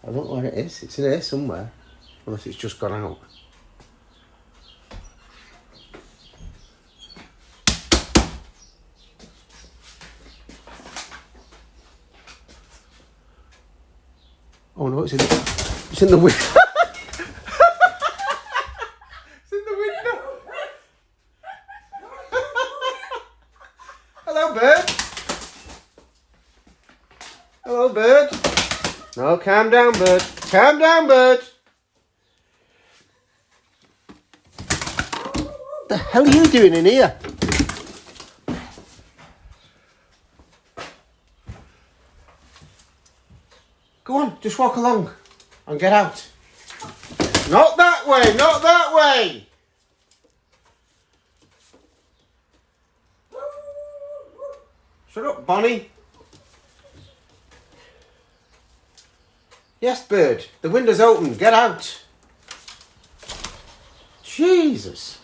I don't know where it is. It's in here somewhere. Unless it's just gone out. Oh no, it's in the window. It's in the window. Hello, bird. Hello, bird. No, calm down, bird. Calm down, bird. What the hell are you doing in here? Go on, just walk along and get out. Not that way, not that way. Shut up, Bonnie. Yes, bird, the window's open, get out. Jesus.